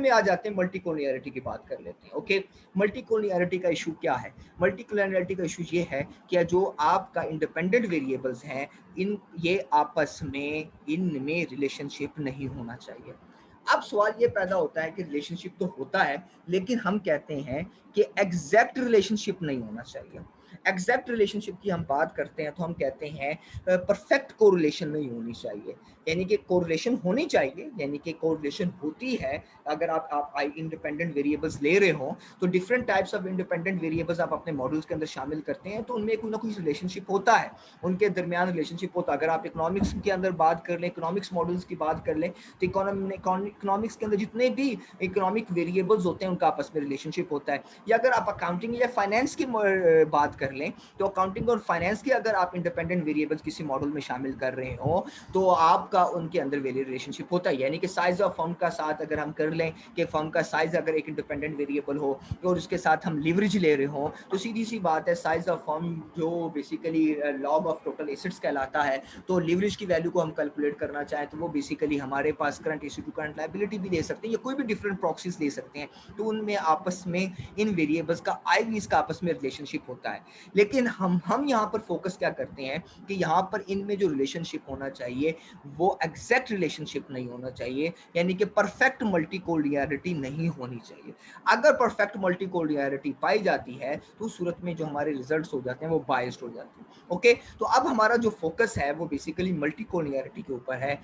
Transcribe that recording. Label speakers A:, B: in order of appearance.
A: में आ जाते हैं, मल्टीकोलिनियरिटी की बात कर लेते हैं। ओके, मल्टीकोलिनियरिटी का इशू क्या है? मल्टीकोलिनियरिटी का इशू ये है कि जो आपका इंडिपेंडेंट वेरिएबल्स हैं, इन ये आपस में इनमें रिलेशनशिप नहीं होना चाहिए। अब सवाल ये पैदा होता है कि रिलेशनशिप तो होता है, लेकिन हम कहते हैं कि एग्जैक्ट रिलेशनशिप नहीं होना चाहिए। एग्जैक्ट रिलेशनशिप की हम बात करते हैं तो हम कहते हैं परफेक्ट कोरिलेशन नहीं होनी चाहिए, यानी कि कोरिलेशन होनी चाहिए, यानी कि कोरिलेशन होती है। अगर आप इंडिपेंडेंट वेरिएबल्स ले रहे हो तो different types of independent variables आप अपने मॉडल्स के अंदर शामिल करते हैं, तो उनमें कोई ना कोई रिलेशनशिप होता है, उनके दरमियान रिलेशनशिप होता है। अगर आप इकोनॉमिक्स के अंदर बात कर लें, इकोनॉमिक्स मॉडल्स की बात कर लें, तो इकोनॉमिक्स के अंदर जितने भी इकोनॉमिक वेरिएबल्स होते हैं उनका आपस में रिलेशनशिप होता है। या अगर आप अकाउंटिंग या फाइनेंस की बात कर लें, तो अकाउंटिंग और फाइनेंस की अगर आप इंडिपेंडेंट वेरिएबल्स किसी मॉडल में शामिल कर रहे हो तो आपका उनके अंदर रिलेशनशिप होता है। यानी कि साइज ऑफ फर्म का साथ अगर हम कर लें कि फर्म का साइज अगर एक इंडिपेंडेंट वेरिएबल हो और उसके साथ हम लिवरेज ले रहे हो, तो सीधी सी बात है, साइज ऑफ फर्म जो basically log of total assets कहलाता है, तो लिवरेज की वैल्यू को हम कैलकुलेट करना चाहें तो वो बेसिकली हमारे पास current issue to current liability भी दे सकते हैं या कोई भी डिफरेंट प्रॉक्सीज दे सकते हैं। तो उनमें आपस में इन वेरिएबल्स का आईवीज का आपस में रिलेशनशिप होता है। लेकिन हम यहाँ पर फोकस क्या करते हैं कि यहाँ पर इनमें जो रिलेशनशिप होना चाहिए वो एग्जैक्ट रिलेशनशिप नहीं होना चाहिए, यानी कि परफेक्ट मल्टीकोलिनियरिटी नहीं होनी चाहिए। अगर परफेक्ट मल्टीकोलिनियरिटी पाई जाती है तो उस सूरत में जो हमारे रिजल्ट्स हो जाते हैं वो बायस्ड हो जाते हैं। ओके, तो अब हमारा जो फोकस है वो बेसिकली मल्टीकोलिनियरिटी के ऊपर है।